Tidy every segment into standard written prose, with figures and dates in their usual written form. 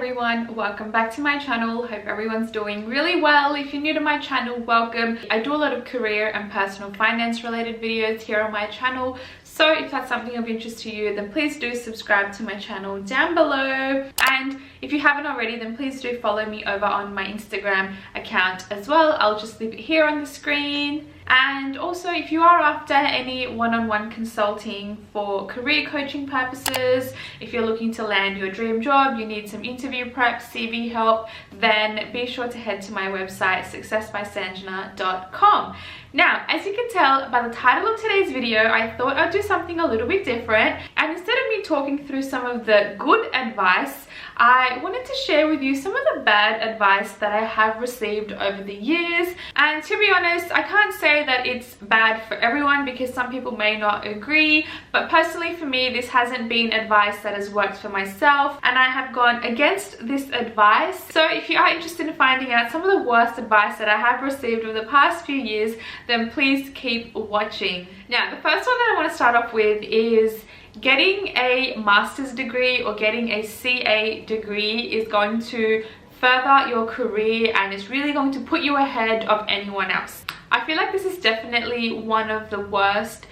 everyone, welcome back to my channel. Hope everyone's doing really well. If you're new to my channel, welcome. I do a lot of career and personal finance related videos here on my channel, so if that's something of interest to you, then please do subscribe to my channel down below. And if you haven't already, then please do follow me over on my Instagram account as well. I'll just leave it here on the screen. And also, if you are after any one-on-one consulting for career coaching purposes, if you're looking to land your dream job, you need some interview prep, CV help, then be sure to head to my website, successbysanjna.com. Now, as you can tell by the title of today's video, I thought I'd do something a little bit different. And instead of me talking through some of the good advice, I wanted to share with you some of the bad advice that I have received over the years. And to be honest, I can't say that it's bad for everyone because some people may not agree, but personally for me, this hasn't been advice that has worked for myself, and I have gone against this advice. So if you are interested in finding out some of the worst advice that I have received over the past few years, then please keep watching. Now, the first one that I want to start off with is getting a master's degree or getting a CA degree is going to further your career and it's really going to put you ahead of anyone else. I feel like this is definitely one of the worst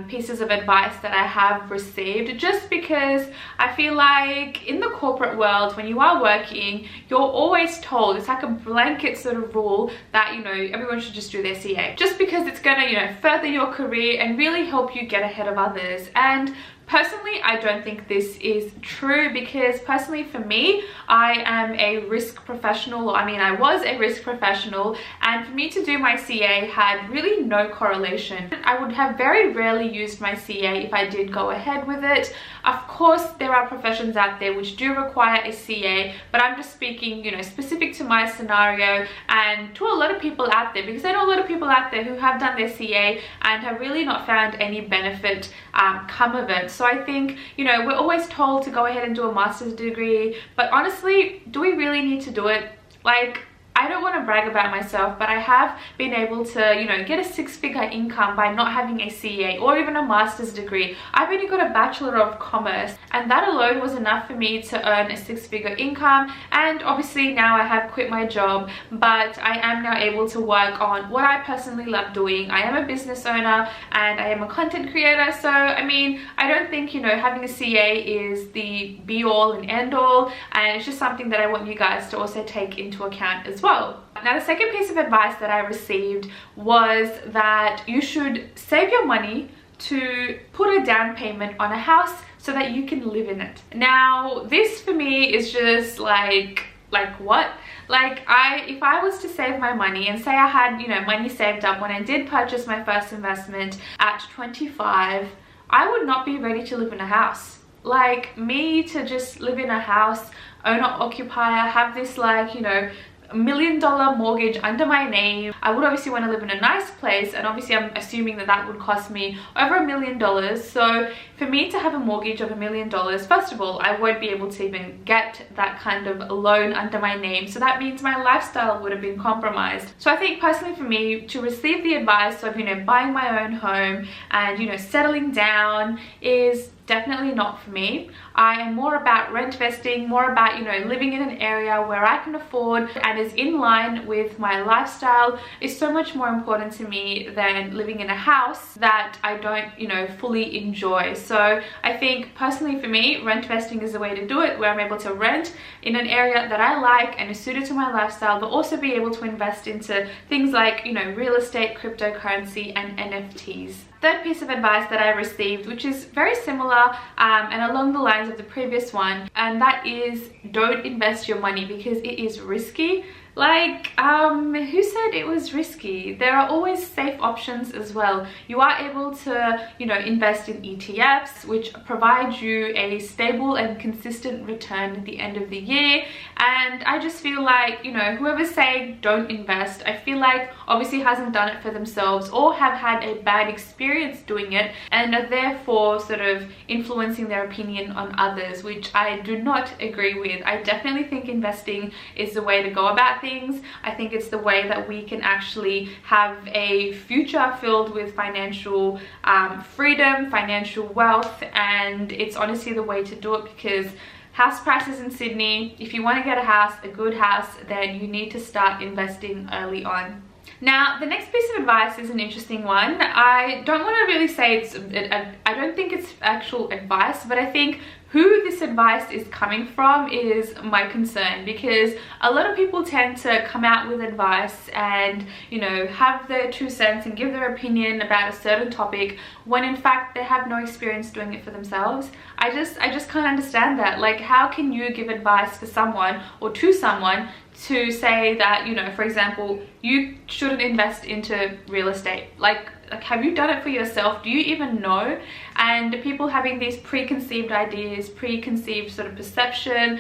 pieces of advice that I have received, just because I feel like in the corporate world, when you are working, you're always told, it's like a blanket sort of rule that, you know, everyone should just do their CA just because it's gonna, you know, further your career and really help you get ahead of others. And personally, I don't think this is true, because personally for me, I am a risk professional. I was a risk professional, and for me to do my CA had really no correlation. I would have very rarely used my CA if I did go ahead with it. Of course, there are professions out there which do require a CA, but I'm just speaking, you know, specific to my scenario and to a lot of people out there, because I know a lot of people out there who have done their CA and have really not found any benefit come of it. So I think, you know, we're always told to go ahead and do a master's degree, but honestly, do we really need to do it? Like, I don't want to brag about myself, but I have been able to, you know, get a six-figure income by not having a CA or even a master's degree. I've only got a Bachelor of Commerce, and that alone was enough for me to earn a six-figure income. And obviously now I have quit my job, but I am now able to work on what I personally love doing. I am a business owner and I am a content creator, so I mean, I don't think, you know, having a CA is the be-all and end-all, and it's just something that I want you guys to also take into account as well. Now, the second piece of advice that I received was that you should save your money to put a down payment on a house so that you can live in it. Now, this for me is just like what? Like, if I was to save my money and say I had, you know, money saved up when I did purchase my first investment at 25, I would not be ready to live in a house. Like, me to just live in a house, owner-occupier, have this, like, you know, $1 million mortgage under my name. I would obviously want to live in a nice place, and obviously I'm assuming that that would cost me over $1 million. So for me to have a mortgage of $1 million, first of all, I won't be able to even get that kind of loan under my name, so that means my lifestyle would have been compromised. So I think personally for me, to receive the advice of, you know, buying my own home and, you know, settling down is definitely not for me. I am more about rent vesting, more about, you know, living in an area where I can afford and is in line with my lifestyle is so much more important to me than living in a house that I don't, you know, fully enjoy. So I think personally for me, rent vesting is the way to do it, where I'm able to rent in an area that I like and is suited to my lifestyle, but also be able to invest into things like, you know, real estate, cryptocurrency, and NFTs. Third piece of advice that I received, which is very similar and along the lines of the previous one, and that is don't invest your money because it is risky. Like, who said it was risky? There are always safe options as well. You are able to, you know, invest in ETFs, which provide you a stable and consistent return at the end of the year. And I just feel like, you know, whoever's saying don't invest, I feel like obviously hasn't done it for themselves or have had a bad experience doing it and are therefore sort of influencing their opinion on others, which I do not agree with. I definitely think investing is the way to go about things. I think it's the way that we can actually have a future filled with financial freedom, financial wealth, and it's honestly the way to do it, because house prices in Sydney, if you want to get a house, a good house, then you need to start investing early on. Now, the next piece of advice is an interesting one. I don't want to really say I don't think it's actual advice, but I think who this advice is coming from is my concern, because a lot of people tend to come out with advice and, you know, have their 2 cents and give their opinion about a certain topic when in fact they have no experience doing it for themselves. I just can't understand that. Like, how can you give advice for someone or to someone to say that, you know, for example, you shouldn't invest into real estate? Like have you done it for yourself? Do you even know? And people having these preconceived ideas, preconceived sort of perception,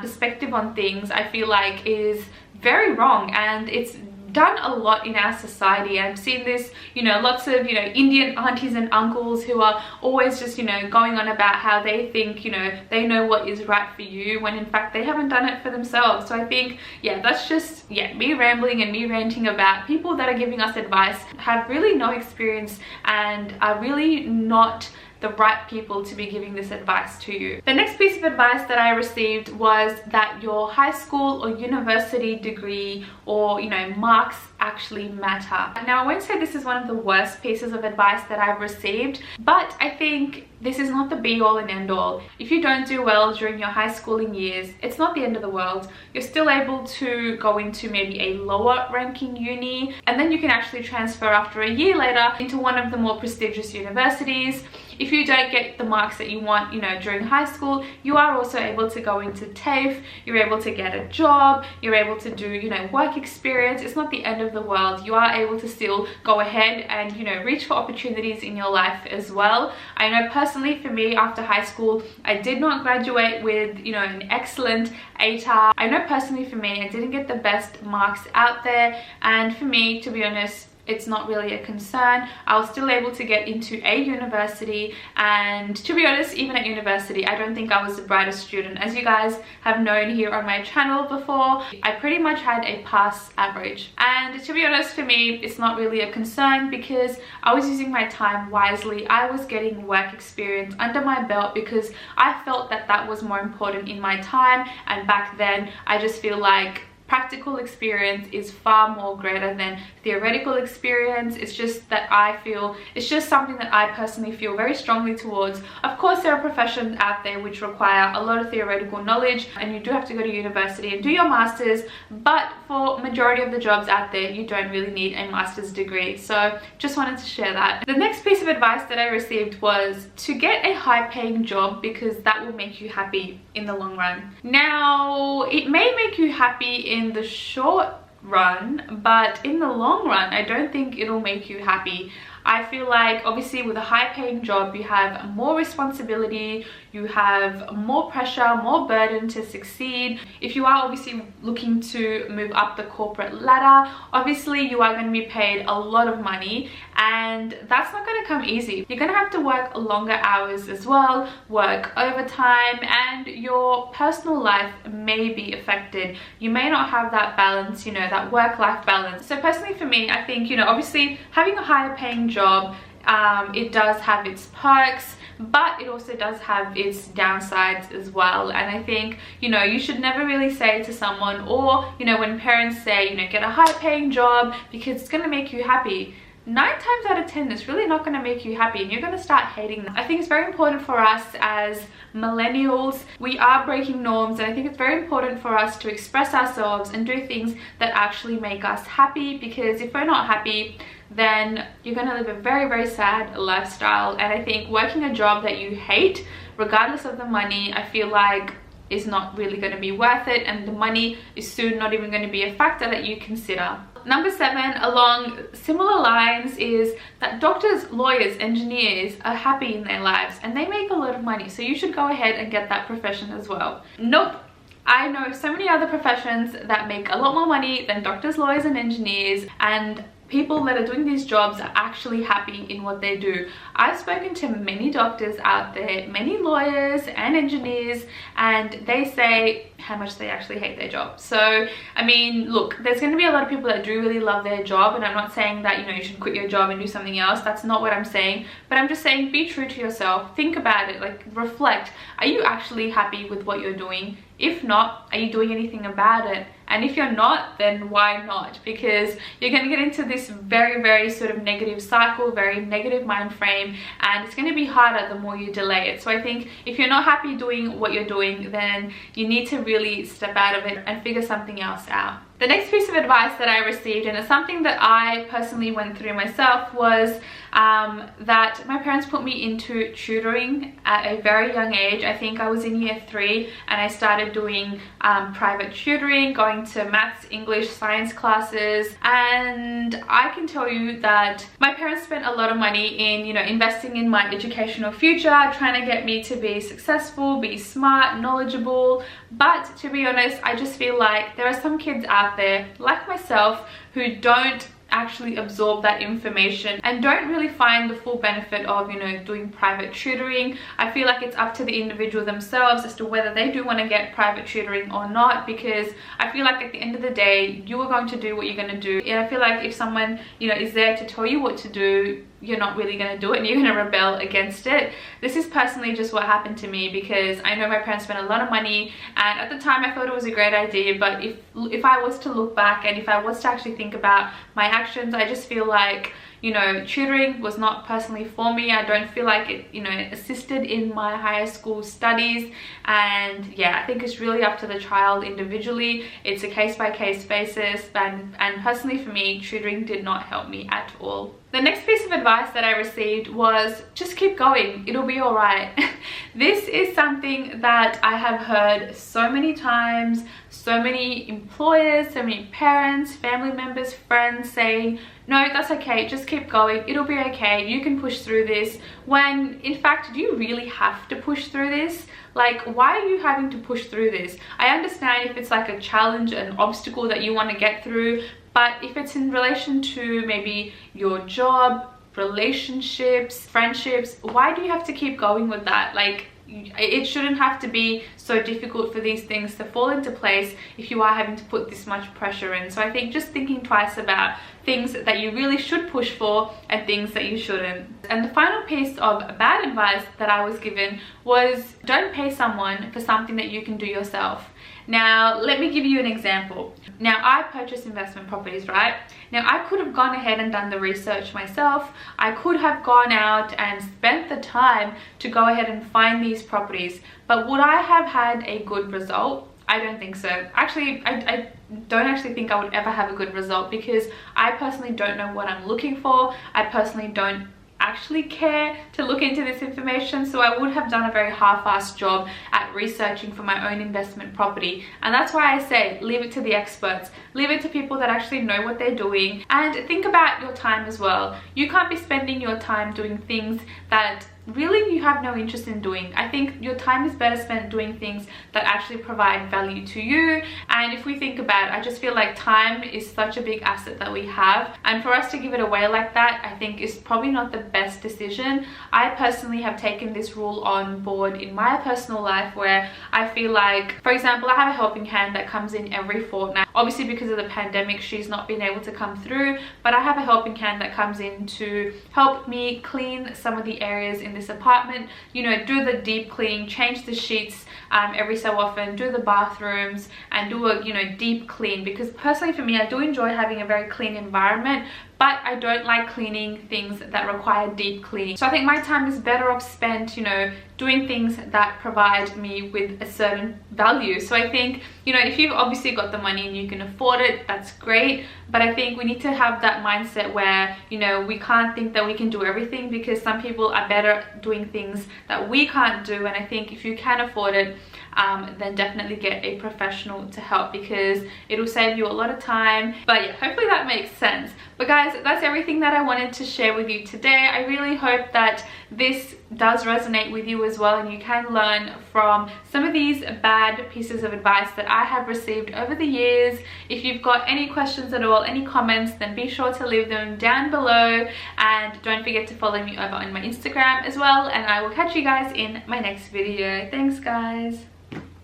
perspective on things, I feel like is very wrong, and it's done a lot in our society. I've seen this, you know, lots of, you know, Indian aunties and uncles who are always just, you know, going on about how they think, you know, they know what is right for you, when in fact they haven't done it for themselves. So I think, yeah, that's just, yeah, me rambling and me ranting about people that are giving us advice have really no experience and are really not the right people to be giving this advice to you. The next piece of advice that I received was that your high school or university degree or, you know, marks actually matter. Now, I won't say this is one of the worst pieces of advice that I've received, but I think this is not the be all and end all. If you don't do well during your high schooling years, it's not the end of the world. You're still able to go into maybe a lower ranking uni, and then you can actually transfer after a year later into one of the more prestigious universities. If you don't get the marks that you want, you know, during high school, you are also able to go into TAFE, you're able to get a job, you're able to do, you know, work experience. It's not the end of the world. You are able to still go ahead and, you know, reach for opportunities in your life as well. I know personally for me, after high school, I did not graduate with, you know, an excellent ATAR. I know personally for me, I didn't get the best marks out there, and for me, to be honest, it's not really a concern. I was still able to get into a university, and to be honest, even at university, I don't think I was the brightest student. As you guys have known here on my channel before, I pretty much had a pass average. And to be honest, for me, it's not really a concern because I was using my time wisely. I was getting work experience under my belt because I felt that that was more important in my time. And back then, I just feel like practical experience is far more greater than theoretical experience. It's just that I feel, it's just something that I personally feel very strongly towards. Of course, there are professions out there which require a lot of theoretical knowledge, and you do have to go to university and do your masters, but for majority of the jobs out there, you don't really need a master's degree. So just wanted to share that. The next piece of advice that I received was to get a high-paying job because that will make you happy in the long run. Now, it may make you happy in the short run, but in the long run, I don't think it'll make you happy. I feel like obviously with a high-paying job, you have more responsibility, you have more pressure, more burden to succeed. If you are obviously looking to move up the corporate ladder, obviously you are going to be paid a lot of money, and that's not going to come easy. You're going to have to work longer hours as well, work overtime, and your personal life may be affected. You may not have that balance, you know, that work-life balance. So personally for me, I think, you know, obviously having a higher paying job, it does have its perks, but it also does have its downsides as well. And I think, you know, you should never really say to someone, or, you know, when parents say, you know, get a high paying job because it's going to make you happy. 9 times out of 10, it's really not going to make you happy, and you're going to start hating them. I think it's very important for us as millennials, we are breaking norms, and I think it's very important for us to express ourselves and do things that actually make us happy, because if we're not happy, then you're going to live a very, very sad lifestyle. And I think working a job that you hate, regardless of the money, I feel like is not really going to be worth it, and the money is soon not even going to be a factor that you consider. Number 7, along similar lines, is that doctors, lawyers, engineers are happy in their lives and they make a lot of money, so you should go ahead and get that profession as well. Nope. I know so many other professions that make a lot more money than doctors, lawyers, and engineers, and people that are doing these jobs are actually happy in what they do. I've spoken to many doctors out there, many lawyers and engineers, and they say how much they actually hate their job. So I mean, look, there's going to be a lot of people that do really love their job, and I'm not saying that, you know, you should quit your job and do something else. That's not what I'm saying, but I'm just saying be true to yourself. Think about it, like reflect. Are you actually happy with what you're doing? If not, are you doing anything about it? And if you're not, then why not? Because you're going to get into this very sort of negative cycle, very negative mind frame, and it's going to be harder the more you delay it. So I think if you're not happy doing what you're doing, then you need to really step out of it and figure something else out. The next piece of advice that I received, and it's something that I personally went through myself, was that my parents put me into tutoring at a very young age. I think I was in year 3 and I started doing private tutoring, going to maths, English, science classes, and I can tell you that my parents spent a lot of money in, you know, investing in my educational future, trying to get me to be successful, be smart, knowledgeable. But to be honest, I just feel like there are some kids out there like myself who don't actually absorb that information and don't really find the full benefit of, you know, doing private tutoring. I feel like it's up to the individual themselves as to whether they do want to get private tutoring or not, because I feel like at the end of the day, you are going to do what you're going to do. And I feel like if someone, you know, is there to tell you what to do, you're not really going to do it and you're going to rebel against it. This is personally just what happened to me, because I know my parents spent a lot of money, and at the time I thought it was a great idea, but if I was to look back and if I was to actually think about my actions, I just feel like, you know, tutoring was not personally for me. I don't feel like it, you know, assisted in my higher school studies. And yeah, I think it's really up to the child individually. It's a case-by-case basis, and personally for me, tutoring did not help me at all. The next piece of advice that I received was just keep going, it'll be all right. This is something that I have heard so many times, so many employers, so many parents, family members, friends saying, no, that's okay, just keep going, it'll be okay, you can push through this. When in fact, do you really have to push through this? Like, why are you having to push through this? I understand if it's like a challenge, an obstacle that you want to get through, but if it's in relation to maybe your job, relationships, friendships, why do you have to keep going with that? Like, it shouldn't have to be so difficult for these things to fall into place if you are having to put this much pressure in. So I think just thinking twice about things that you really should push for and things that you shouldn't. And the final piece of bad advice that I was given was, don't pay someone for something that you can do yourself. Now, let me give you an example. Now, I purchase investment properties, right? Now, I could have gone ahead and done the research myself. I could have gone out and spent the time to go ahead and find these properties. But would I have had a good result? I don't think so. Actually, I don't actually think I would ever have a good result, because I personally don't know what I'm looking for. I personally don't actually care to look into this information, so I would have done a very half-assed job at researching for my own investment property. And that's why I say leave it to the experts, leave it to people that actually know what they're doing, and think about your time as well. You can't be spending your time doing things that really you have no interest in doing. I think your time is better spent doing things that actually provide value to you. And if we think about it, I just feel like time is such a big asset that we have, and for us to give it away like that, I think is probably not the best decision. I personally have taken this rule on board in my personal life, where I feel like, for example, I have a helping hand that comes in every fortnight. Obviously, because of the pandemic, she's not been able to come through, but I have a helping hand that comes in to help me clean some of the areas in this apartment, you know, do the deep clean, change the sheets every so often, do the bathrooms, and do a, you know, deep clean. Because personally for me, I do enjoy having a very clean environment, but I don't like cleaning things that require deep cleaning. So I think my time is better off spent, you know, doing things that provide me with a certain value. So I think, you know, if you've obviously got the money and you can afford it, that's great. But I think we need to have that mindset where, you know, we can't think that we can do everything, because some people are better doing things that we can't do. And I think if you can afford it, then definitely get a professional to help, because it'll save you a lot of time. But yeah, hopefully that makes sense. But guys, guys, that's everything that I wanted to share with you today. I really hope that this does resonate with you as well, and you can learn from some of these bad pieces of advice that I have received over the years. If you've got any questions at all, any comments, then be sure to leave them down below, and don't forget to follow me over on my Instagram as well, and I will catch you guys in my next video. Thanks guys.